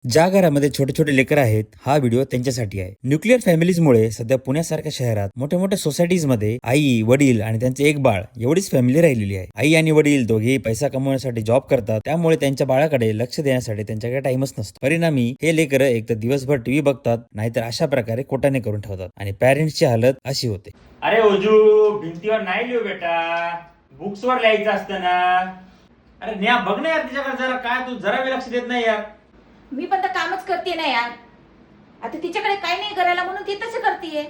ज्या घरामध्ये छोटे छोटे लेकर आहेत, हा व्हिडिओ त्यांच्यासाठी आहे. न्यूक्लिअर फॅमिलीजमुळे सध्या पुण्यासारख्या शहरात मोठ्या मोठ्या सोसायटीज मध्ये आई, वडील आणि त्यांचे एक बाळ एवढीच फॅमिली राहिलेली आहे. आई आणि वडील दोघेही पैसा कमवण्यासाठी जॉब करतात, त्यामुळे त्यांच्या बाळाकडे लक्ष देण्यासाठी त्यांच्याकडे टाइमच नसतो. परिणामी हे लेकर एक तर दिवसभर टीव्ही बघतात, नाहीतर अशा प्रकारे कोटाने करून ठेवतात आणि पॅरेंट्सची हालत अशी होते. अरे ओजू, भिंतीवर नाही लिहू बेटा, बुक्सवर लिहायचं असतं ना. अरे न्या बघ ना यार तिच्याकडे जरा, काय तू जरा बी लक्ष देत नाही यार. मी पण तर कामच करते ना यार. आता तिच्याकडे काय नाही करायला म्हणून ती तसं करतेय.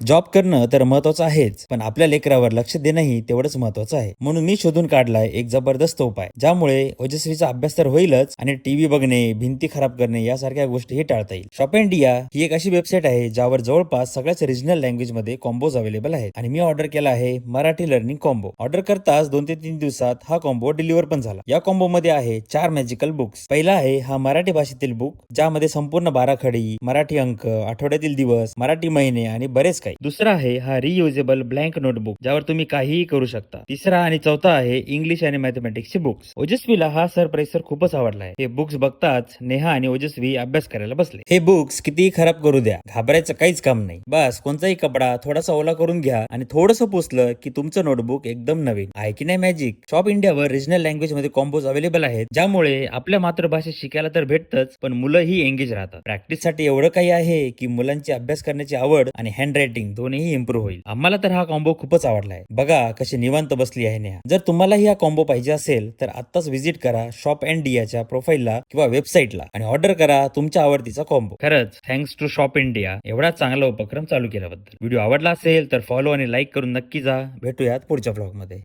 जॉब करणं तर महत्वाचं आहेच, पण आपल्या लेकरावर लक्ष देणंही तेवढंच महत्वाचं आहे. म्हणून मी शोधून काढलाय एक जबरदस्त उपाय, ज्यामुळे ओजस्वीचा अभ्यास तर होईलच आणि टीव्ही बघणे, भिंती खराब करणे यासारख्या गोष्टीही टाळता येईल. शॉप इंडिया ही एक अशी वेबसाईट आहे ज्यावर जवळपास सगळ्याच रिजनल लँग्वेज मध्ये कॉम्बोज अवेलेबल आहेत आणि मी ऑर्डर केला आहे मराठी लर्निंग कॉम्बो. ऑर्डर करताच 2 ते 3 दिवसात हा कॉम्बो डिलिव्हर पण झाला. या कॉम्बो मध्ये आहे 4 मॅजिकल बुक्स. पहिला आहे हा मराठी भाषेतील बुक, ज्यामध्ये संपूर्ण बाराखडी, मराठी अंक, आठवड्यातील दिवस, मराठी महिने आणि बरेच काही. दुसरा आहे हा रियुजेबल ब्लँक नोटबुक, ज्यावर तुम्ही काहीही करू शकता. तिसरा आणि चौथा आहे इंग्लिश आणि मॅथमॅटिक्सचे बुक्स. ओजस्वीला हा सरप्राईज तर खूपच आवडला आहे. हे बुक्स बघताच नेहा आणि ओजस्वी अभ्यास करायला बसले. हे बुक्स कितीही खराब करू द्या, घाबरायचं काहीच काम नाही. बस कोणताही कपडा थोडासा ओला करून घ्या आणि थोडंसं पुसलं की तुमचं नोटबुक एकदम नवीन आहे. की नाही मॅजिक? शॉप इंडियावर रिजनल लँग्वेज मध्ये कॉम्बोज अवेलेबल आहेत, ज्यामुळे आपल्या मातृभाषेत शिकायला तर भेटतच, पण मुलंही एंगेज राहतात. प्रॅक्टिस साठी एवढं काही आहे की मुलांची अभ्यास करण्याची आवड आणि हँड रायटिंग दोन्ही इम्प्रूव्ह होईल. आम्हाला तर हा कॉम्बो खूपच आवडलाय. बघा कशी निवांत बसली आहे नेहा. जर तुम्हालाही हा कॉम्बो पाहिजे असेल तर आत्ताच व्हिजिट करा शॉप इंडियाच्या प्रोफाईलला किंवा वेबसाईटला आणि ऑर्डर करा तुमच्या आवडतीचा कॉम्बो. खरंच थँक्स टू शॉप इंडिया एवढा चांगला उपक्रम चालू केल्याबद्दल. व्हिडिओ आवडला असेल तर फॉलो आणि लाईक करून नक्की जा. भेटूयात पुढच्या ब्लॉग मध्ये.